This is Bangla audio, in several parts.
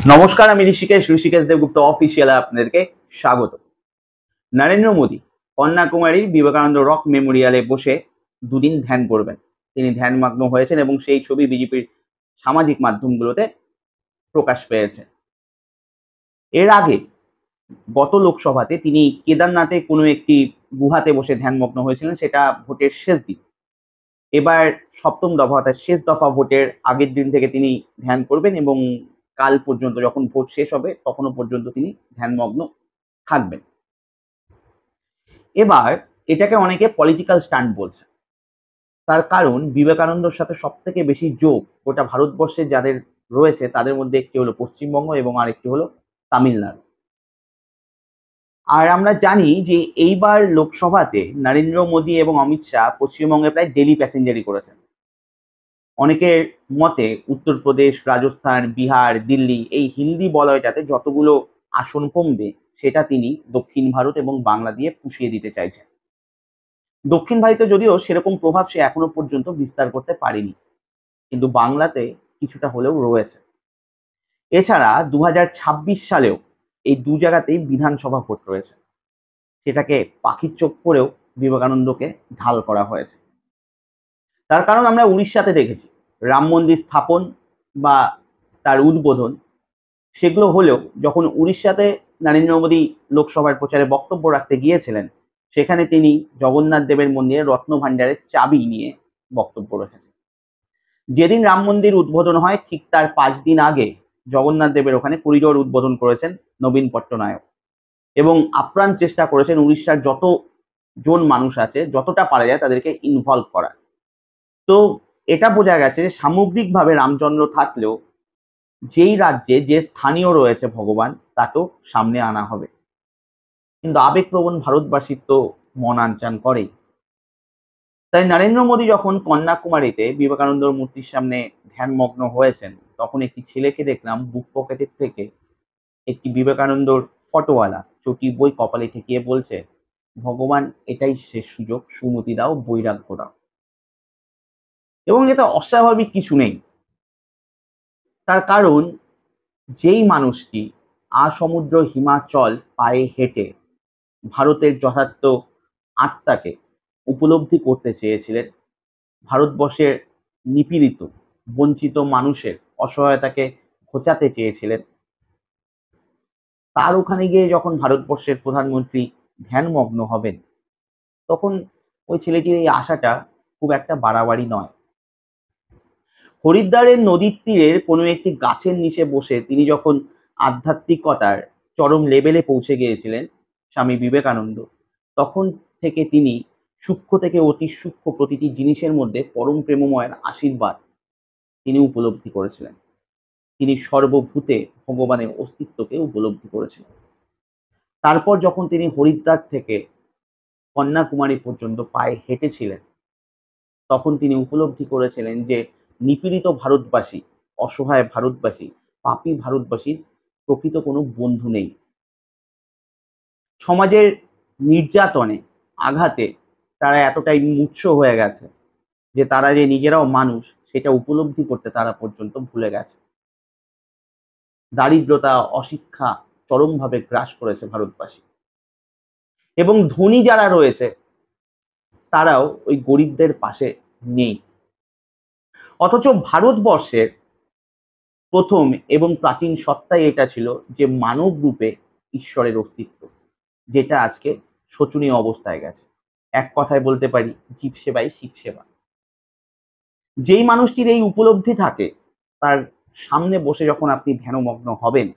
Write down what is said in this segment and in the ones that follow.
নমস্কার, আমি ঋষিকেশ দেবগুপ্ত অফিসিয়ালে আপনাদেরকে স্বাগত। নরেন্দ্র মোদী কন্যাকুমারীর বিবেকানন্দ রক মেমোরিয়ালে বসে দুদিন ধ্যান করবেন। তিনি ধ্যানমগ্ন হয়েছেন এবং সেই ছবি বিজেপির সামাজিক মাধ্যমগুলোতে প্রকাশ পেয়েছে। এর আগে গত লোকসভাতে তিনি কেদারনাথে কোনো একটি গুহাতে বসে ধ্যানমগ্ন হয়েছিলেন, সেটা ভোটের শেষ দিন। এবার সপ্তম দফা অর্থাৎ শেষ দফা ভোটের আগের দিন থেকে তিনি ধ্যান করবেন এবং কাল পর্যন্ত যখন ভোট শেষ হবে তখনও পর্যন্ত তিনি ধ্যানমগ্ন থাকবেন। এবার এটাকে অনেকে পলিটিক্যাল স্টান্ট বলছে। তার কারণ বিবেকানন্দর সাথে সবথেকে বেশি যোগ গোটা ভারতবর্ষে যাদের রয়েছে তাদের মধ্যে একটি হলো পশ্চিমবঙ্গ এবং আরেকটি হলো তামিলনাড়ু। আর আমরা জানি যে এইবার লোকসভাতে নরেন্দ্র মোদী এবং অমিত শাহ পশ্চিমবঙ্গে প্রায় ডেলি প্যাসেঞ্জারি করেছেন। অনেকের মতে উত্তরপ্রদেশ, রাজস্থান, বিহার, দিল্লি এই হিন্দি বলয়টাতে যতগুলো আসন কমবে সেটা তিনি দক্ষিণ ভারত এবং বাংলা দিয়ে পুষিয়ে দিতে চাইছেন। দক্ষিণ ভারতে যদিও সেরকম প্রভাব সে এখনো পর্যন্ত বিস্তার করতে পারেনি, কিন্তু বাংলাতে কিছুটা হলেও রয়েছে। এছাড়া 2026 সালেও এই দু জায়গাতেই বিধানসভা ভোট রয়েছে, সেটাকে পাখির চোখ করেও বিবেকানন্দকে ঢাল করা হয়েছে। তার কারণ আমরা উড়িষ্যাতে দেখেছি রাম মন্দির স্থাপন বা তার উদ্বোধন সেগুলো হলেও যখন উড়িষ্যাতে নরেন্দ্র মোদী লোকসভার প্রচারে বক্তব্য রাখতে গিয়েছিলেন সেখানে তিনি জগন্নাথ দেবের মন্দিরে রত্ন ভাণ্ডারের চাবি নিয়ে বক্তব্য রেখেছেন। যেদিন রাম মন্দির উদ্বোধন হয় ঠিক তার 5 দিন আগে জগন্নাথ দেবের ওখানে করিডোর উদ্বোধন করেছেন নবীন পট্টনায়ক এবং আপ্রাণ চেষ্টা করেছেন উড়িষ্যার যতজন মানুষ আছে যতটা পারা যায় তাদেরকে ইনভলভ করা। তো এটা বোঝা গেছে যে সামগ্রিকভাবে রামচন্দ্র থাকলেও যেই রাজ্যে যে স্থানীয় রয়েছে ভগবান তাকেও সামনে আনা হবে, কিন্তু আবেগপ্রবণ ভারতবাসীর তো মন আনচান করেই। তাই নরেন্দ্র মোদী যখন কন্যাকুমারীতে বিবেকানন্দর মূর্তির সামনে ধ্যানমগ্ন হয়েছেন তখন একটি ছেলেকে দেখলাম বুক পকেটের থেকে একটি বিবেকানন্দর ফটোওয়ালা চটি বই কপালে ঠেকিয়ে বলছে, ভগবান এটাই শেষ সুযোগ, সুমতি দাও, বৈরাগ্য দাও। এবং এটা অস্বাভাবিক কিছু নেই। তার কারণ যেই মানুষটি আসমুদ্র হিমাচল পায়ে হেঁটে ভারতের যথার্থ আত্মাকে উপলব্ধি করতে চেয়েছিলেন, ভারতবর্ষের নিপীড়িত বঞ্চিত মানুষের অসহায়তাকে ঘোচাতে চেয়েছিলেন, তার ওখানে গিয়ে যখন ভারতবর্ষের প্রধানমন্ত্রী ধ্যানমগ্ন হবেন তখন ওই ছেলেটির এই আশাটা খুব একটা বাড়াবাড়ি নয়। হরিদ্বারের নদীর তীরের কোনো একটি গাছের নিচে বসে তিনি যখন আধ্যাত্মিকতার চরম লেভেলে পৌঁছে গিয়েছিলেন স্বামী বিবেকানন্দ, তখন থেকে তিনি সূক্ষ্ম থেকে অতি সূক্ষ্ম প্রতিটি জিনিসের মধ্যে পরম প্রেমময়ের আশীর্বাদ তিনি উপলব্ধি করেছিলেন। তিনি সর্বভূতে ভগবানের অস্তিত্বকে উপলব্ধি করেছিলেন। তারপর যখন তিনি হরিদ্বার থেকে কন্যাকুমারী পর্যন্ত পায়ে হেঁটেছিলেন তখন তিনি উপলব্ধি করেছিলেন যে নিপীড়িত ভারতবাসী, অসহায় ভারতবাসী, পাপী ভারতবাসীর প্রকৃত কোনো বন্ধু নেই। সমাজের নির্যাতনে আঘাতে তারা এতটাই মূর্ছ হয়ে গেছে যে তারা যে নিজেরাও মানুষ সেটা উপলব্ধি করতে তারা পর্যন্ত ভুলে গেছে। দারিদ্রতা, অশিক্ষা চরমভাবে গ্রাস করেছে ভারতবাসী এবং ধনী যারা রয়েছে তারাও ওই গরিবদের পাশে নেই। অথচ ভারতবর্ষের প্রথম এবং প্রাচীন সত্তাই এটা ছিল যে মানব রূপে ঈশ্বরের অস্তিত্ব, যেটা আজকে শোচনীয় অবস্থায় গেছে। এক কথায় বলতে পারি জীব সেবাই শিব সেবা। যেই মানুষটির এই উপলব্ধি থাকে তার সামনে বসে যখন আপনি ধ্যানমগ্ন হবেন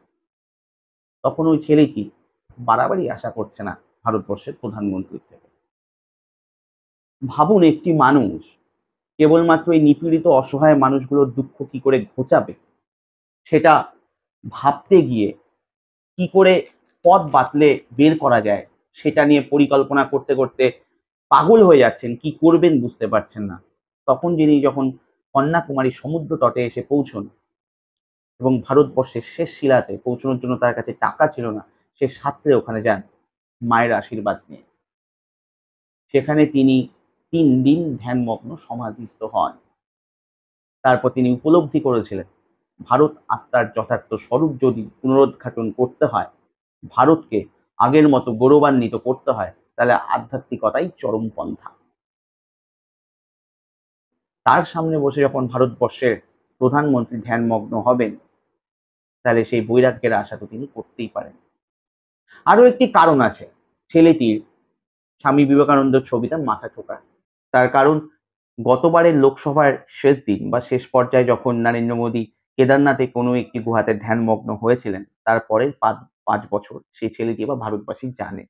তখন ওই ছেলেটি বাড়াবাড়ি আশা করছে না ভারতবর্ষের প্রধানমন্ত্রীর থেকে। ভাবুন একটি মানুষ কেবলমাত্র এই নিপীড়িত অসহায় মানুষগুলোর দুঃখ কি করে ঘোচাবে সেটা ভাবতে গিয়ে কি করে পথ বাতলে বের করা যায় সেটা নিয়ে পরিকল্পনা করতে করতে পাগল হয়ে যাচ্ছেন, কি করবেন বুঝতে পারছেন না। তখন যিনি যখন কন্যাকুমারী সমুদ্র তটে এসে পৌঁছন এবং ভারতবর্ষের শেষ শিলাতে পৌঁছানোর জন্য তার কাছে টাকা ছিল না, সে সাঁতরে ওখানে যান মায়ের আশীর্বাদ নিয়ে। সেখানে তিনি 3 দিন ধ্যানমগ্ন সমাধিস্থ হন। তারপর তিনি উপলব্ধি করেছিলেন ভারত আত্মার যথার্থ স্বরূপ যদি পুনরুদ্ঘাটন করতে হয়, ভারতকে আগের মতো গৌরবান্বিত করতে হয়, তাহলে আধ্যাত্মিকতাই চরম পন্থা। তার সামনে বসে যখন ভারতবর্ষের প্রধানমন্ত্রী ধ্যানমগ্ন হবেন, তাহলে সেই বৈরাগ্যের আশা তো তিনি করতেই পারেন। আরো একটি কারণ আছে ছেলেটির স্বামী বিবেকানন্দের ছবিতে মাথা ঠোকা। তার কারণ গতবারের লোকসভার শেষ দিন বা শেষ পর্যায়ে যখন নরেন্দ্র মোদী কেদারনাথে কোনো একটি গুহাতে ধ্যানমগ্ন হয়েছিলেন, তারপরে ৫ বছর সেই ছেলেটি বা ভারতবাসী জানে।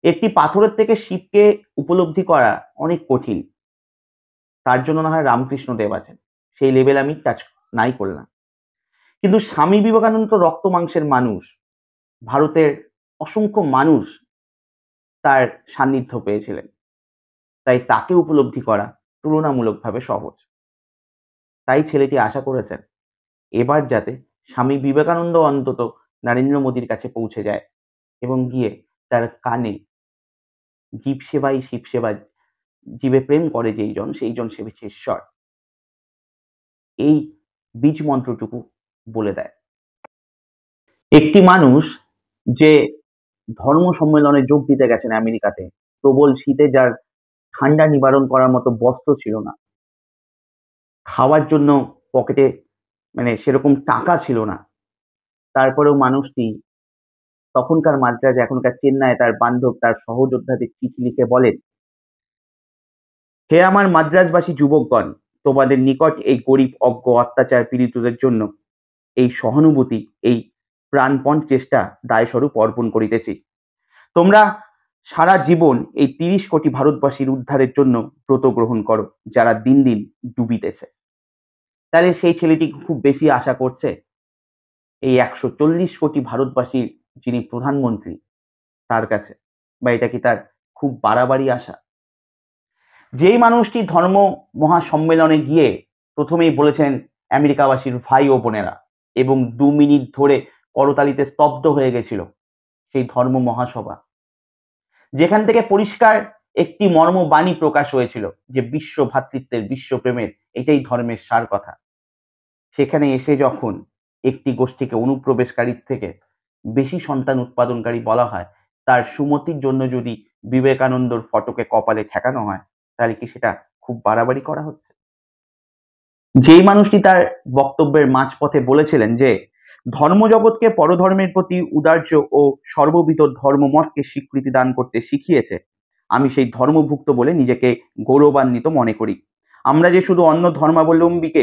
একটি পাথরের থেকে শিবকে উপলব্ধি করা অনেক কঠিন। তার জন্য না হয় রামকৃষ্ণ দেব আছেন, সেই লেভেল আমি টাচ নাই করলাম। কিন্তু স্বামী বিবেকানন্দ রক্ত মাংসের মানুষ, ভারতের অসংখ্য মানুষ তার সান্নিধ্য পেয়েছিলেন, তাই তাকে উপলব্ধি করা তুলনামূলকভাবে সহজ। তাই ছেলেটি আশা করেছেন এবার যাতে স্বামী বিবেকানন্দ অন্তত নরেন্দ্র মোদীর কাছে পৌঁছে যায় এবং গিয়ে তার কানে জীব সেবাই শিব সেবা, জীবে প্রেম করে যেই জন সেই জন সেবিছে ঈশ্বর, এই বীজ মন্ত্রটুকু বলে দেয়। একটি মানুষ যে ধর্ম সম্মেলনে যোগ দিতে গেছেন আমেরিকাতে, প্রবল শীতে যার ঠান্ডা নিবারণ করার মতো বস্ত্র ছিল না, খাওয়ার জন্য পকেটে সেরকম টাকা ছিল না, তারপরেও মানুষটি তখনকার মাদ্রাজে এখনকার চেন্নাইয়ে তার বান্ধব তার সহযোদ্ধাদের চিঠি লিখে বলেন, হে আমার মাদ্রাজবাসী যুবকগণ, তোমাদের নিকট এই গরিব অজ্ঞ অত্যাচার পীড়িতদের জন্য এই সহানুভূতি, এই প্রাণপণ চেষ্টা দায়স্বরূপ অর্পণ করিতেছি। তোমরা সারা জীবন এই ৩০ কোটি ভারতবাসীর উদ্ধারের জন্য ব্রত গ্রহণ করো, যারা দিন দিন ডুবিতেছে। তাহলে সেই ছেলেটি খুব বেশি আশা করছে এই ১৪০ কোটি ভারতবাসীর যিনি প্রধানমন্ত্রী তার কাছে, বা এটা কি তার খুব বাড়াবাড়ি আশা? যেই মানুষটি ধর্ম মহাসম্মেলনে গিয়ে প্রথমেই বলেছেন আমেরিকাবাসীর ভাই ও বোনেরা, এবং ২ মিনিট ধরে করতালিতে স্তব্ধ হয়ে গেছিল সেই ধর্ম মহাসভা, যেখান থেকে পরিষ্কার একটি মর্মবাণী প্রকাশ হয়েছিল যে বিশ্ব ভ্রাতৃত্বের, বিশ্বপ্রেমের এটাই ধর্মের সার কথা। সেখানে এসে যখন একটি গোষ্ঠীকে অনুপ্রবেশকারীর থেকে বেশি সন্তান উৎপাদনকারী বলা হয়, তার সুমতির জন্য যদি বিবেকানন্দর ফটোকে কপালে ঠেকানো হয়, তাহলে কি সেটা খুব বাড়াবাড়ি করা হচ্ছে? যেই মানুষটি তার বক্তব্যের মাঝপথে বলেছিলেন যে ধর্মজগৎকে পরধর্মের প্রতি উদার্য ও সর্ববিধ ধর্মমতকে স্বীকৃতি দান করতে শিখিয়েছে, আমি সেই ধর্মভুক্ত বলে নিজেকে গৌরবান্বিত মনে করি। আমরা যে শুধু অন্য ধর্মাবলম্বীকে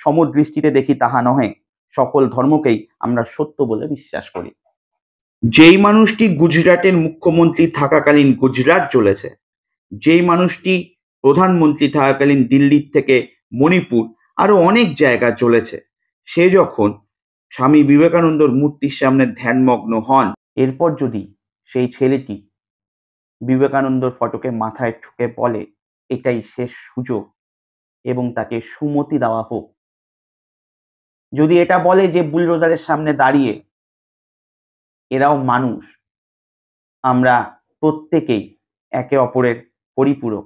সমদৃষ্টিতে দেখি তাহা নহে, সকল ধর্মকেই আমরা সত্য বলে বিশ্বাস করি। যেই মানুষটি গুজরাটের মুখ্যমন্ত্রী থাকাকালীন গুজরাট চলেছে, যেই মানুষটি প্রধানমন্ত্রী থাকাকালীন দিল্লির থেকে মণিপুর আরো অনেক জায়গা চলেছে, সে যখন স্বামী বিবেকানন্দর মূর্তির সামনে ধ্যানমগ্ন হন, এরপর যদি সেই ছেলেটি বিবেকানন্দর ফটোকে মাথায় ঠুকে বলে এটাই শেষ সুযোগ এবং তাকে সুমতি দেওয়া হোক, যদি এটা বলে যে বুলডোজারের সামনে দাঁড়িয়ে এরাও মানুষ, আমরা প্রত্যেকেই একে অপরের পরিপূরক,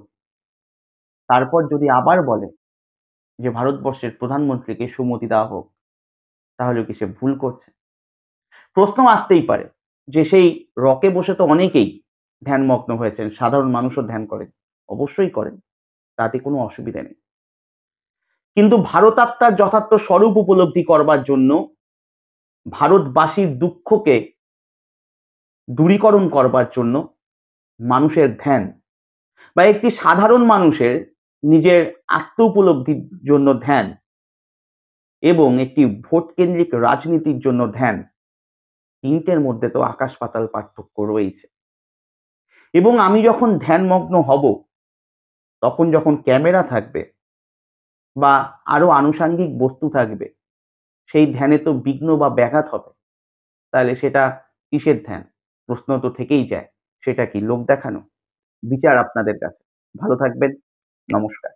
তারপর যদি আবার বলে যে ভারতবর্ষের প্রধানমন্ত্রীকে সুমতি দেওয়া হোক, তাহলে কি সে ভুল করছে? প্রশ্ন আসতেই পারে যে সেই রকে বসে তো অনেকেই ধ্যানমগ্ন হয়েছেন, সাধারণ মানুষও ধ্যান করেন। অবশ্যই করেন, তাতে কোনো অসুবিধা নেই। কিন্তু ভারতাত্মার যথার্থ স্বরূপ উপলব্ধি করবার জন্য, ভারতবাসীর দুঃখকে দূরীকরণ করবার জন্য মানুষের ধ্যান, বা একটি সাধারণ মানুষের নিজের আত্ম উপলব্ধির জন্য ধ্যান, এবং একটি ভোট কেন্দ্রিক রাজনীতির জন্য ধ্যান, তিনটের মধ্যে তো আকাশ পাতাল পার্থক্য রয়েছে। এবং আমি যখন ধ্যানমগ্ন হব, তখন যখন ক্যামেরা থাকবে বা আরো আনুষাঙ্গিক বস্তু থাকবে, সেই ধ্যানে তো বিঘ্ন বা ব্যাঘাত হবে। তাহলে সেটা কিসের ধ্যান? প্রশ্ন তো থেকেই যায়, সেটা কি লোক দেখানো? বিচার আপনাদের কাছে। ভালো থাকবেন, নমস্কার।